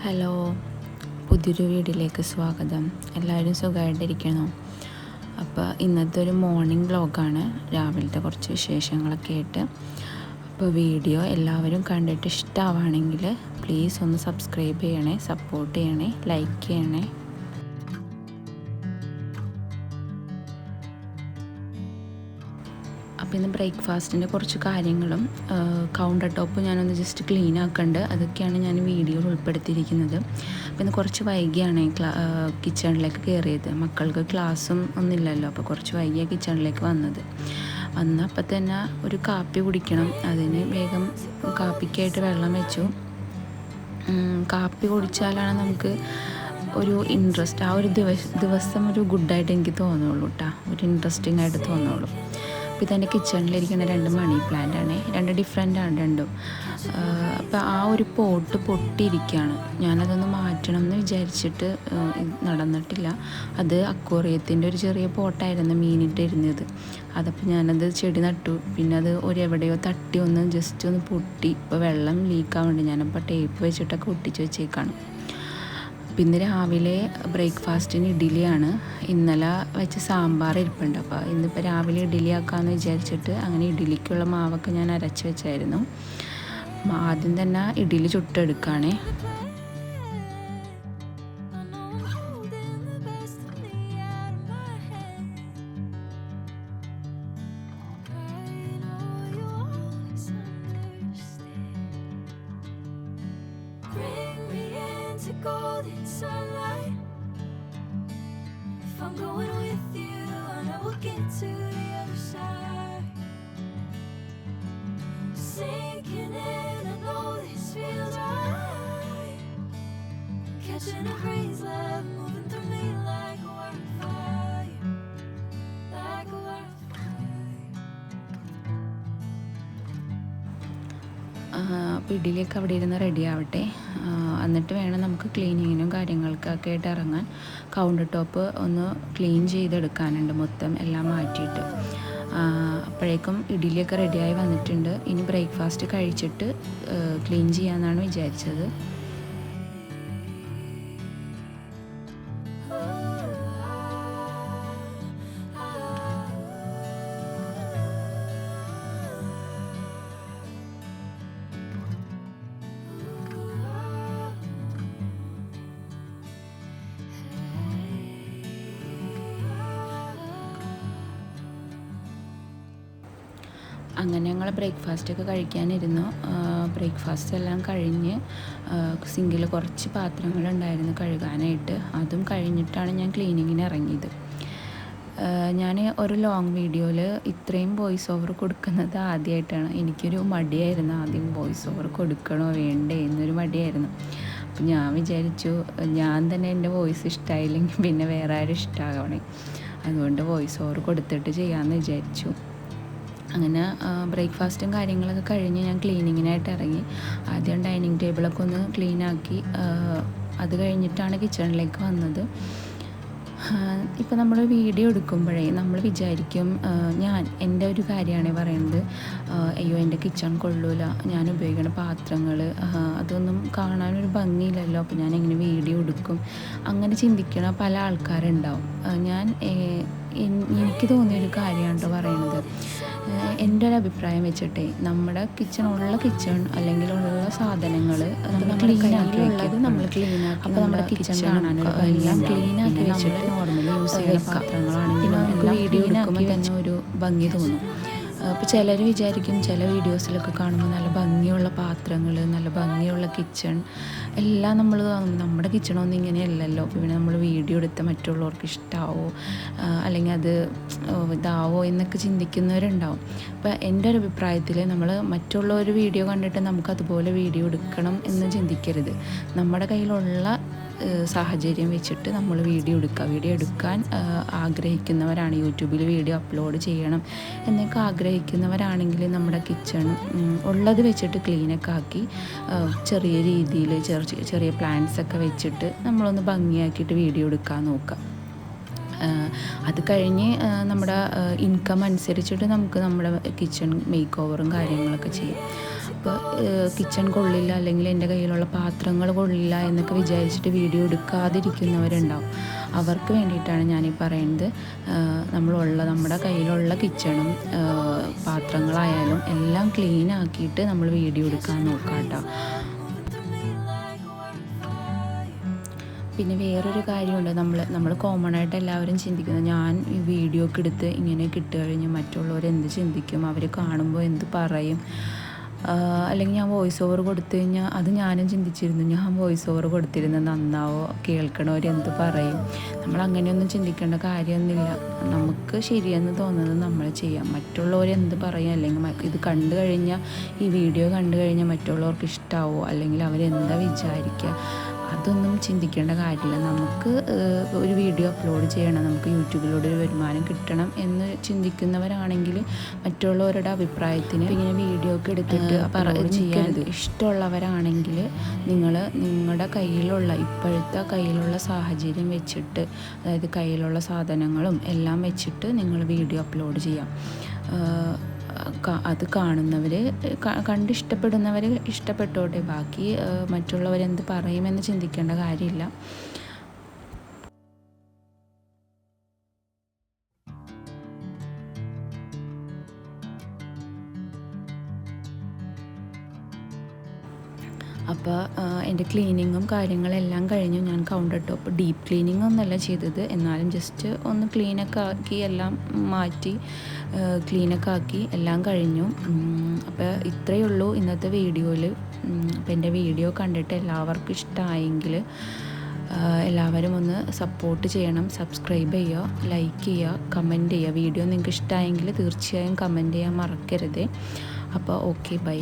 Hello, പുതിയൊരു വീഡിയോയിലേക്ക് സ്വാഗതം. എല്ലാവരും സുഖമായിട്ടിരിക്കണോ? അപ്പോൾ ഇന്നത്തെ ഒരു മോർണിംഗ് വ്ളോഗാണ്, രാവിലത്തെ കുറച്ച് വിശേഷങ്ങളൊക്കെ ആയിട്ട്. അപ്പോൾ വീഡിയോ എല്ലാവരും കണ്ടിട്ട് ഇഷ്ടമാവുകയാണെങ്കിൽ പ്ലീസ് ഒന്ന് സബ്സ്ക്രൈബ് ചെയ്യണേ, സപ്പോർട്ട് ചെയ്യണേ, ലൈക്ക് ചെയ്യണേ. അപ്പോൾ ഇന്ന് ബ്രേക്ക്ഫാസ്റ്റിൻ്റെ കുറച്ച് കാര്യങ്ങളും കൗണ്ടർ ടോപ്പ് ഞാനൊന്ന് ജസ്റ്റ് ക്ലീൻ ആക്കുന്നുണ്ട്. അതൊക്കെയാണ് ഞാൻ വീഡിയോയിൽ ഉൾപ്പെടുത്തിയിരിക്കുന്നത്. അപ്പോൾ ഇന്ന് കുറച്ച് വൈകിയാണ് കിച്ചണിലേക്ക് കയറിയത്. മക്കൾക്ക് ക്ലാസ്സും ഒന്നുമില്ലല്ലോ, അപ്പോൾ കുറച്ച് വൈകിയാണ് കിച്ചണിലേക്ക് വന്നപ്പോൾ തന്നെ ഒരു കാപ്പി കുടിക്കണം. അതിന് വേഗം കാപ്പിക്കായിട്ട് വെള്ളം വെച്ചു. കാപ്പി കുടിച്ചാലാണ് നമുക്ക് ഒരു ഇൻട്രസ്റ്റ്, ആ ഒരു ദിവസം ഒരു ഗുഡായിട്ട് എനിക്ക് തോന്നുള്ളൂ കേട്ടോ, ഒരു ഇൻട്രസ്റ്റിംഗ് ആയിട്ട് തോന്നുള്ളൂ. അപ്പോൾ ഇതെൻ്റെ കിച്ചണിലിരിക്കുന്ന 2 മണി പ്ലാന്റ് ആണ്, 2 ഡിഫറെൻ്റാണ് രണ്ടും. അപ്പോൾ ആ ഒരു പോട്ട് പൊട്ടിയിരിക്കുകയാണ്. ഞാനതൊന്ന് മാറ്റണം എന്ന് വിചാരിച്ചിട്ട് നടന്നിട്ടില്ല. അത് അക്വേറിയത്തിൻ്റെ ഒരു ചെറിയ പോട്ടായിരുന്നു മീനിട്ടിരുന്നത്. അതപ്പോൾ ഞാനത് ചെടി നട്ടു. പിന്നെ അത് എവിടെയോ തട്ടി ജസ്റ്റ് ഒന്ന് പൊട്ടി. ഇപ്പോൾ വെള്ളം ലീക്കാവുന്നുണ്ട്. ഞാനപ്പോൾ ടേപ്പ് വെച്ചിട്ടൊക്കെ ഒട്ടിച്ച് വെച്ചേക്കാണ്. പിന്നെ രാവിലെ ബ്രേക്ക്ഫാസ്റ്റിന് ഇഡ്ഡലിയാണ്. ഇന്നലെ വെച്ച് സാമ്പാർ ഇരിപ്പുണ്ട്. അപ്പോൾ ഇന്നിപ്പോൾ രാവിലെ ഇഡ്ഡലി ആക്കാമെന്ന് വിചാരിച്ചിട്ട് അങ്ങനെ ഇഡ്ഡലിക്കുള്ള മാവൊക്കെ ഞാൻ അരച്ച് വെച്ചായിരുന്നു. ആദ്യം തന്നെ idli ചുട്ടെടുക്കുകയാണേ. Golden sunlight. If I'm going with you, I know we'll get to the other side. Sinking in, I know this feels right. Catching a breeze, love moving through me like a wildfire, like a wildfire. അപ്പോൾ ഇഡ്ഡലിയൊക്കെ അവിടെ ഇരുന്ന് ready ആവട്ടെ. എന്നിട്ട് വേണം നമുക്ക് ക്ലീനിങ്ങിനും കാര്യങ്ങൾക്കൊക്കെ ആയിട്ട് ഇറങ്ങാൻ. കൗണ്ടർ ടോപ്പ് ഒന്ന് ക്ലീൻ ചെയ്തെടുക്കാനുണ്ട്, മൊത്തം എല്ലാം മാറ്റിയിട്ട്. അപ്പോഴേക്കും ഇഡ്ഡലിയൊക്കെ റെഡിയായി വന്നിട്ടുണ്ട്. ഇനി ബ്രേക്ക്ഫാസ്റ്റ് കഴിച്ചിട്ട് ക്ലീൻ ചെയ്യാമെന്നാണ് വിചാരിച്ചത്. അങ്ങനെ ഞങ്ങൾ ബ്രേക്ക്ഫാസ്റ്റൊക്കെ കഴിക്കാനിരുന്നു. ബ്രേക്ക്ഫാസ്റ്റ് എല്ലാം കഴിഞ്ഞ് സിങ്കിൽ കുറച്ച് പാത്രങ്ങളുണ്ടായിരുന്നു കഴുകാനായിട്ട്. അതും കഴിഞ്ഞിട്ടാണ് ഞാൻ ക്ലീനിങ്ങിന് ഇറങ്ങിയത്. ഞാൻ ഒരു ലോങ് വീഡിയോയിൽ ഇത്രയും വോയിസ് ഓവർ കൊടുക്കുന്നത് ആദ്യമായിട്ടാണ്. എനിക്കൊരു മടിയായിരുന്നു, ആദ്യം വോയിസ് ഓവർ കൊടുക്കണോ വേണ്ടേ എന്നൊരു മടിയായിരുന്നു. അപ്പം ഞാൻ വിചാരിച്ചു, ഞാൻ തന്നെ എൻ്റെ വോയിസ് ഇഷ്ടമായില്ലെങ്കിൽ പിന്നെ വേറെ ആരും ഇഷ്ടമാകണേ, അതുകൊണ്ട് വോയിസ് ഓവർ കൊടുത്തിട്ട് ചെയ്യാമെന്ന് വിചാരിച്ചു. അങ്ങനെ ബ്രേക്ക്ഫാസ്റ്റും കാര്യങ്ങളൊക്കെ കഴിഞ്ഞ് ഞാൻ ക്ലീനിങ്ങിനായിട്ട് ഇറങ്ങി. ആദ്യം ഡൈനിങ് ടേബിളൊക്കെ ഒന്ന് ക്ലീനാക്കി, അത് കഴിഞ്ഞിട്ടാണ് കിച്ചണിലേക്ക് വന്നത്. ഇപ്പോൾ നമ്മൾ വീഡിയോ എടുക്കുമ്പോഴേ നമ്മൾ വിചാരിക്കും, എൻ്റെ ഒരു കാര്യമാണ് പറയുന്നത്, അയ്യോ എൻ്റെ കിച്ചൺ കൊള്ളൂല, ഞാൻ ഉപയോഗിക്കുന്ന പാത്രങ്ങൾ അതൊന്നും കാണാനൊരു ഭംഗിയില്ലല്ലോ, അപ്പോൾ ഞാൻ എങ്ങനെ വീഡിയോ എടുക്കും, അങ്ങനെ ചിന്തിക്കണ പല ആൾക്കാരുണ്ടാവും. എനിക്ക് തോന്നിയൊരു കാര്യമാണ് കേട്ടോ പറയണത്. എൻ്റെ ഒരു അഭിപ്രായം വെച്ചിട്ടേ, നമ്മുടെ കിച്ചൺ അല്ലെങ്കിൽ ഉള്ള സാധനങ്ങൾ നമ്മൾ ക്ലീനാക്കി വെക്കുന്നത്, നമ്മൾ ക്ലീനാക്കി, അപ്പോൾ നമ്മുടെ കിച്ചൺ കാണാനൊരു എല്ലാം ക്ലീനാക്കി വെച്ചിട്ട് നോർമലി യൂസ് ചെയ്യുന്ന പാത്രങ്ങളാണെങ്കിലും നമുക്ക് വീഡിയോ എടുക്കുമ്പോൾ തന്നെ ഒരു ഭംഗി തോന്നും. അപ്പോൾ ചിലർ വിചാരിക്കും, ചില വീഡിയോസിലൊക്കെ കാണുമ്പോൾ നല്ല ഭംഗിയുള്ള പാത്രങ്ങൾ, നല്ല ഭംഗിയുള്ള കിച്ചൺ എല്ലാം നമ്മൾ നമ്മുടെ കിച്ചണൊന്നും ഇങ്ങനെയല്ലല്ലോ, അപ്പോൾ പിന്നെ നമ്മൾ വീഡിയോ എടുത്ത് മറ്റുള്ളവർക്ക് ഇഷ്ടമാവോ അല്ലെങ്കിൽ അത് ഇതാവോ എന്നൊക്കെ ചിന്തിക്കുന്നവരുണ്ടാവും. അപ്പോൾ എൻ്റെ ഒരു അഭിപ്രായത്തിൽ നമ്മൾ മറ്റുള്ളൊരു വീഡിയോ കണ്ടിട്ട് നമുക്കതുപോലെ വീഡിയോ എടുക്കണം എന്ന് ചിന്തിക്കരുത്. നമ്മുടെ കയ്യിലുള്ള സാഹചര്യം വെച്ചിട്ട് നമ്മൾ വീഡിയോ എടുക്കാൻ ആഗ്രഹിക്കുന്നവരാണ്, യൂട്യൂബിൽ വീഡിയോ അപ്ലോഡ് ചെയ്യണം എന്നൊക്കെ ആഗ്രഹിക്കുന്നവരാണെങ്കിൽ നമ്മുടെ കിച്ചൺ ഉള്ളത് വെച്ചിട്ട് ക്ലീനൊക്കെ ആക്കി ചെറിയ രീതിയിൽ ചെറിയ പ്ലാന്റ്സൊക്കെ വെച്ചിട്ട് നമ്മളൊന്ന് ഭംഗിയാക്കിയിട്ട് വീഡിയോ എടുക്കാൻ നോക്കാം. അത് കഴിഞ്ഞ് നമ്മുടെ ഇൻകം അനുസരിച്ചിട്ട് നമുക്ക് നമ്മുടെ കിച്ചൺ മേക്ക് ഓവറും കാര്യങ്ങളൊക്കെ ചെയ്യാം. ഇപ്പോൾ കിച്ചൺ കൊള്ളില്ല അല്ലെങ്കിൽ എൻ്റെ കയ്യിലുള്ള പാത്രങ്ങൾ കൊള്ളില്ല എന്നൊക്കെ വിചാരിച്ചിട്ട് വീഡിയോ എടുക്കാതിരിക്കുന്നവരുണ്ടാവും. അവർക്ക് വേണ്ടിയിട്ടാണ് ഞാനീ പറയുന്നത്. നമ്മുടെ കയ്യിലുള്ള കിച്ചണും പാത്രങ്ങളായാലും എല്ലാം ക്ലീൻ ആക്കിയിട്ട് നമ്മൾ വീഡിയോ എടുക്കാൻ നോക്കാം കേട്ടോ. പിന്നെ വേറൊരു കാര്യമുണ്ട്, നമ്മൾ കോമൺ ആയിട്ട് എല്ലാവരും ചിന്തിക്കുന്നത്, ഞാൻ ഈ വീഡിയോ ഒക്കെ എടുത്ത് ഇങ്ങനെ കിട്ടു കഴിഞ്ഞാൽ മറ്റുള്ളവർ എന്ത് ചിന്തിക്കും, അവർ കാണുമ്പോൾ എന്ത് പറയും, അല്ലെങ്കിൽ ഞാൻ വോയിസ് ഓവർ കൊടുത്തു കഴിഞ്ഞാൽ അത് ഞാനും ചിന്തിച്ചിരുന്നു. ഞാൻ വോയിസ് ഓവർ കൊടുത്തിരുന്നത് നന്നാവോ, കേൾക്കണവർ എന്ത് പറയും. നമ്മൾ അങ്ങനെയൊന്നും ചിന്തിക്കേണ്ട കാര്യമൊന്നുമില്ല. നമുക്ക് ശരിയെന്ന് തോന്നുന്നത് നമ്മൾ ചെയ്യാം. മറ്റുള്ളവർ എന്ത് പറയും, അല്ലെങ്കിൽ ഇത് കണ്ടു കഴിഞ്ഞാൽ, ഈ വീഡിയോ കണ്ടു കഴിഞ്ഞാൽ മറ്റുള്ളവർക്ക് ഇഷ്ടമാവോ, അല്ലെങ്കിൽ അവരെന്താ വിചാരിക്കുക, അതൊന്നും ചിന്തിക്കേണ്ട കാര്യമില്ല. നമുക്ക് ഒരു വീഡിയോ അപ്ലോഡ് ചെയ്യണം, നമുക്ക് യൂട്യൂബിലൂടെ ഒരു വരുമാനം കിട്ടണം എന്ന് ചിന്തിക്കുന്നവരാണെങ്കിൽ മറ്റുള്ളവരുടെ അഭിപ്രായത്തിന് ഇങ്ങനെ വീഡിയോ ഒക്കെ എടുത്തിട്ട് ചെയ്യാൻ ഇഷ്ടമുള്ളവരാണെങ്കിൽ നിങ്ങളുടെ ഇപ്പോഴത്തെ കയ്യിലുള്ള സാഹചര്യം വെച്ചിട്ട്, അതായത് കയ്യിലുള്ള സാധനങ്ങളും എല്ലാം വെച്ചിട്ട് നിങ്ങൾ വീഡിയോ അപ്ലോഡ് ചെയ്യാം. അത് കാണുന്നവർ കണ്ടിഷ്ടപ്പെടുന്നവർ ഇഷ്ടപ്പെട്ടോട്ടെ, ബാക്കി മറ്റുള്ളവരെന്ത് പറയുമെന്ന് ചിന്തിക്കേണ്ട കാര്യമില്ല. അപ്പോൾ എൻ്റെ ക്ലീനിങ്ങും കാര്യങ്ങളെല്ലാം കഴിഞ്ഞു. ഞാൻ കൗണ്ടർ ടോപ്പ് ഡീപ്പ് ക്ലീനിങ് ഒന്നല്ല ചെയ്തത്, എന്നാലും ജസ്റ്റ് ഒന്ന് ക്ലീനൊക്കെ ആക്കി എല്ലാം മാറ്റി ക്ലീനൊക്കെ ആക്കി എല്ലാം കഴിഞ്ഞു. അപ്പോൾ ഇത്രയേ ഉള്ളൂ ഇന്നത്തെ വീഡിയോയിൽ. അപ്പോൾ എൻ്റെ വീഡിയോ കണ്ടിട്ട് എല്ലാവർക്കും ഇഷ്ടമായെങ്കിൽ എല്ലാവരും ഒന്ന് സപ്പോർട്ട് ചെയ്യണം, സബ്സ്ക്രൈബ് ചെയ്യുക, ലൈക്ക് ചെയ്യുക, കമൻറ്റ് ചെയ്യുക. വീഡിയോ നിങ്ങൾക്ക് ഇഷ്ടമായെങ്കിൽ തീർച്ചയായും കമൻറ്റ് ചെയ്യാൻ മറക്കരുത്. അപ്പോൾ ഓക്കെ, ബൈ.